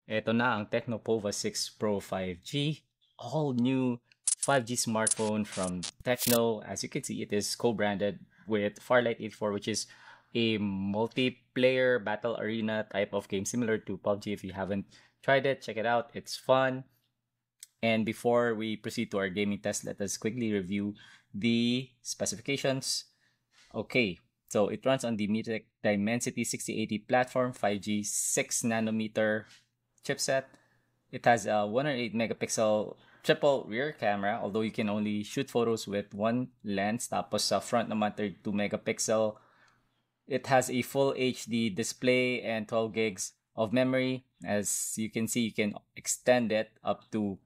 Ito na ang TECNO POVA 6 Pro 5G, all new 5G smartphone from TECNO. As you can see, it is co-branded with Farlight 84, which is a multiplayer battle arena type of game similar to PUBG. If you haven't tried it, check it out. It's fun. And before we proceed to our gaming test, let us quickly review the specifications. Okay, so it runs on the Mediatek Dimensity 6080 platform, 5G 6nm chipset. It has a 108 megapixel triple rear camera, although you can only shoot photos with one lens. Tapos sa front naman 32 megapixel. It has a full HD display and 12 gigs of memory. As you can see, you can extend it up to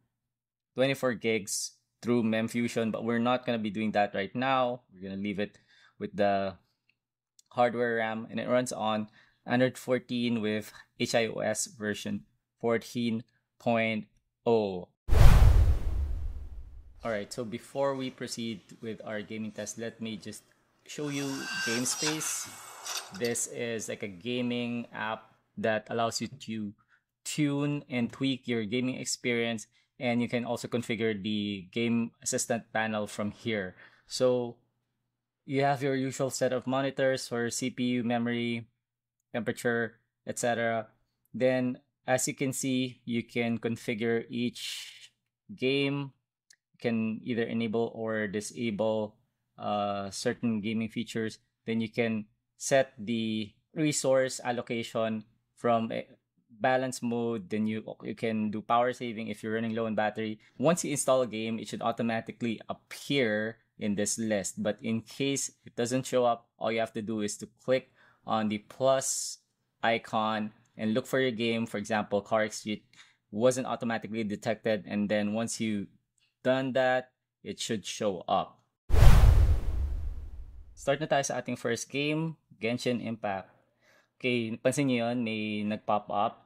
24 gigs through MemFusion, but we're not going to be doing that right now. We're going to leave it with the hardware RAM, and it runs on Android 14 with HIOS version 14.0. Alright, so before we proceed with our gaming test, let me just show you GameSpace. This is like a gaming app that allows you to tune and tweak your gaming experience, and you can also configure the game assistant panel from here. So you have your usual set of monitors for CPU, memory, temperature, etc. Then, as you can see, you can configure each game. You can either enable or disable certain gaming features. Then you can set the resource allocation from balance mode. Then you can do power saving if you're running low on battery. Once you install a game, it should automatically appear in this list, but in case it doesn't show up, all you have to do is to click on the plus icon and look for your game. For example, CARX wasn't automatically detected, and then once you done that, it should show up. Start na tayo sa ating first game, Genshin Impact. Okay, pansin niyo yun, may nag-pop up.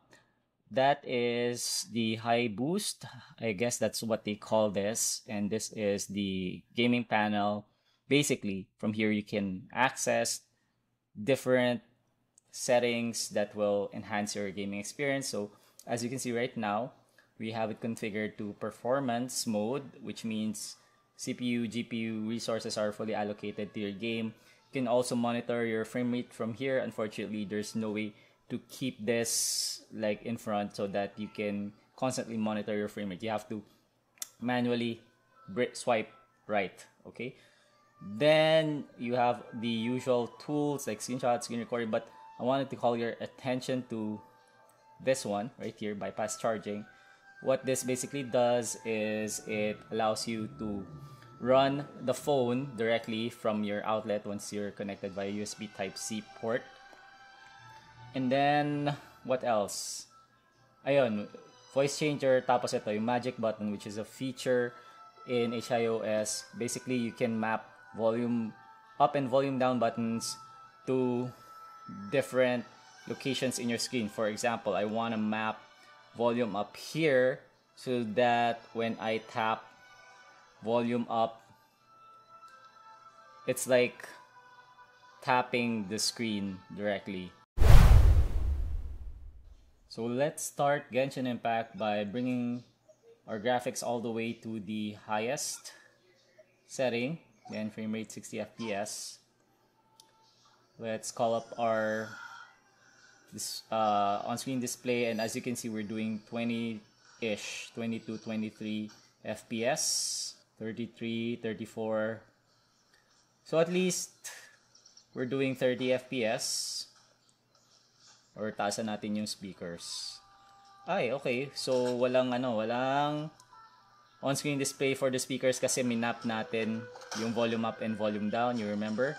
That is the high boost. I guess that's what they call this. And this is the gaming panel. Basically, from here you can access different settings that will enhance your gaming experience. So as you can see right now, we have it configured to performance mode, which means CPU, GPU resources are fully allocated to your game. You can also monitor your frame rate from here. Unfortunately, there's no way to keep this like in front so that you can constantly monitor your frame rate. You have to manually swipe right, okay? Then you have the usual tools like screenshot, screen recording, but I wanted to call your attention to this one right here, bypass charging. What this basically does is it allows you to run the phone directly from your outlet once you're connected via USB Type-C port. And then, what else? Ayun, voice changer, tapos ito, yung magic button, which is a feature in HIOS. Basically, you can map volume up and volume down buttons to different locations in your screen. For example, I want to map volume up here so that when I tap volume up, it's like tapping the screen directly. So let's start Genshin Impact by bringing our graphics all the way to the highest setting, then frame rate 60 FPS. Let's call up our on-screen display, and as you can see, we're doing 20-ish, 22, 23 FPS, 33, 34. So at least we're doing 30 FPS. Or taasan natin yung speakers. Ay, okay. So, walang on-screen display for the speakers kasi minap natin yung volume up and volume down. You remember?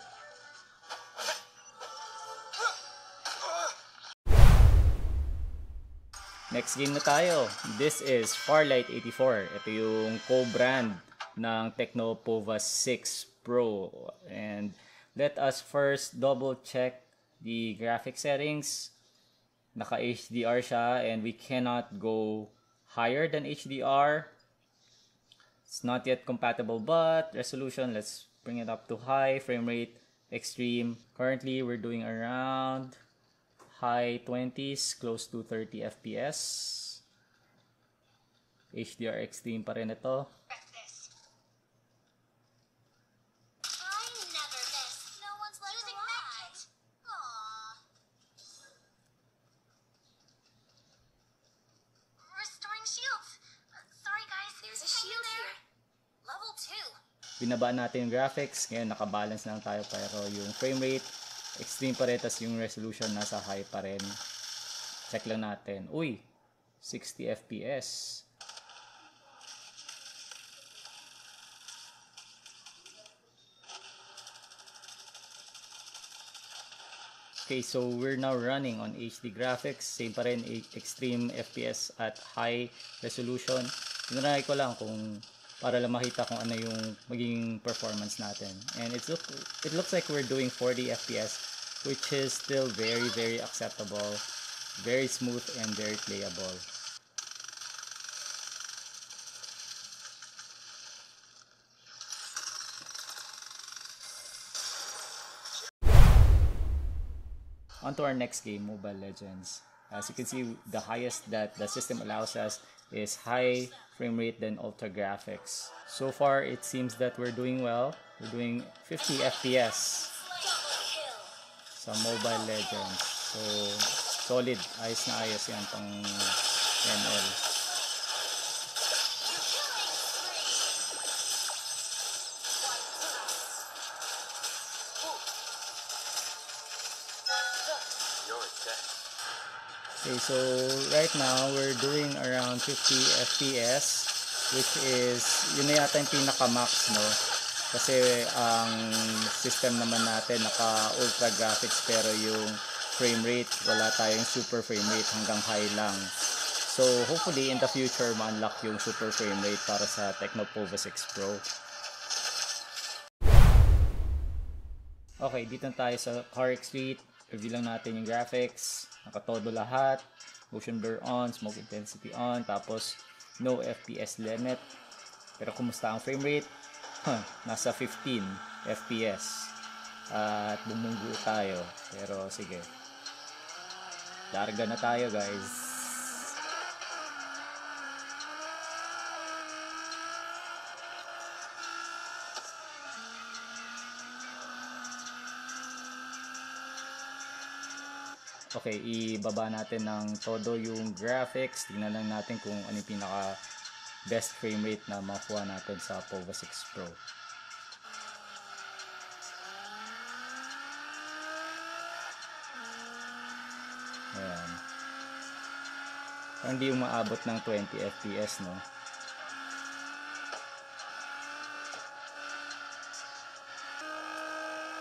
Next game na tayo. This is Farlight 84. Ito yung co-brand ng TECNO POVA 6 Pro. And let us first double check the graphic settings. Naka-HDR siya, and we cannot go higher than HDR. It's not yet compatible, but resolution, let's bring it up to high. Frame rate, extreme. Currently, we're doing around high 20s, close to 30 FPS. HDR Extreme pa rin ito. Binabaan natin yung graphics. Ngayon nakabalance lang tayo, pero yung frame rate extreme pa rin, tas yung resolution nasa high pa rin. Check lang natin. Uy, 60 FPS. Okay, so we're now running on HD graphics. Same pa rin, extreme FPS at high resolution. Tinry ko lang kung para lang makita kung ano yung magiging performance natin. And it looks like we're doing 40 FPS, which is still very, very acceptable, very smooth, and very playable. On to our next game, Mobile Legends. As you can see, the highest that the system allows us is high frame rate than ultra graphics. So far, it seems that we're doing well. We're doing 50 FPS sa Mobile Legends. So, solid. Ayos na ayos yan pang ML. Okay, so right now we're doing around 50 FPS, which is yun na yata yung pinaka-max, no? Kasi ang system naman natin naka ultra graphics, pero yung frame rate wala tayong super frame rate, hanggang high lang. So hopefully in the future ma-unlock yung super frame rate para sa TECNO POVA 6 Pro. Okay, dito tayo sa CARX Suite. Review lang natin yung graphics. Nakatodo lahat. Motion blur on, smoke intensity on, tapos no FPS limit. Pero kumusta ang frame rate? Nasa 15 FPS. At bumunggo tayo. Pero sige. Larga na tayo, guys. Okay, ibaba natin ng todo yung graphics. Tingnan lang natin kung ano yung pinaka best frame rate na makuha natin sa POVA 6 Pro. Ayan. Parang hindi yung maabot ng 20 FPS, no?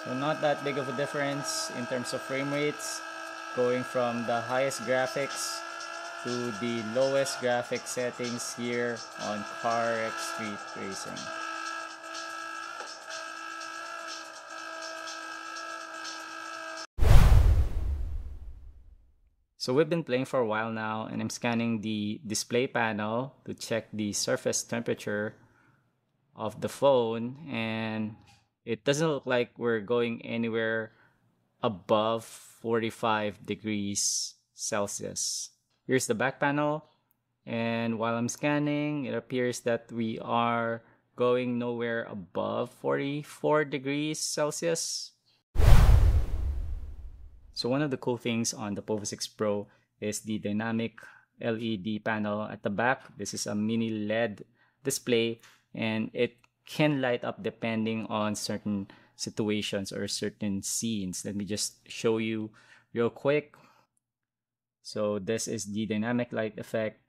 So not that big of a difference in terms of frame rates, going from the highest graphics to the lowest graphics settings here on CARX Street Racing. So we've been playing for a while now, and I'm scanning the display panel to check the surface temperature of the phone, and it doesn't look like we're going anywhere above 45 degrees Celsius. Here's the back panel, and while I'm scanning, it appears that we are going nowhere above 44 degrees Celsius. So one of the cool things on the POVA 6 Pro is the dynamic LED panel at the back. This is a mini LED display, and it can light up depending on certain situations or certain scenes. Let me just show you real quick. So this is the dynamic light effect,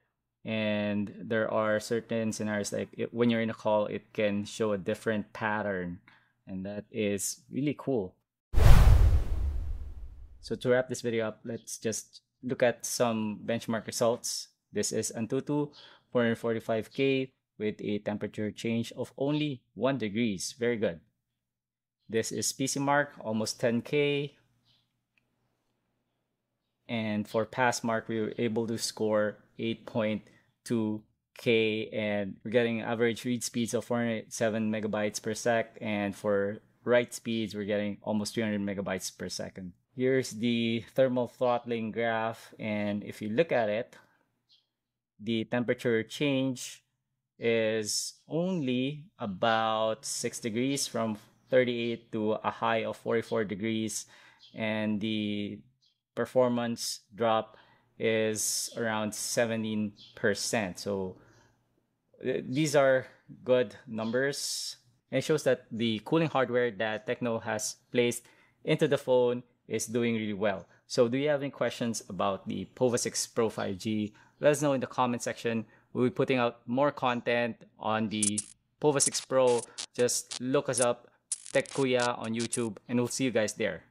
and there are certain scenarios like when you're in a call, it can show a different pattern, and that is really cool. So to wrap this video up, let's just look at some benchmark results. This is Antutu 445K with a temperature change of only 1 degrees. Very good. This is PC Mark, almost 10K. And for Pass Mark, we were able to score 8.2K, and we're getting average read speeds of 407 megabytes per sec, and for write speeds, we're getting almost 300 megabytes per second. Here's the thermal throttling graph, and if you look at it, the temperature change is only about 6 degrees from 38 to a high of 44 degrees, and the performance drop is around 17%. So these are good numbers. It shows that the cooling hardware that Tecno has placed into the phone is doing really well. So do you have any questions about the POVA 6 Pro 5G? Let us know in the comment section. We'll be putting out more content on the POVA 6 Pro. Just look us up, Tech Kuya on YouTube, and we'll see you guys there.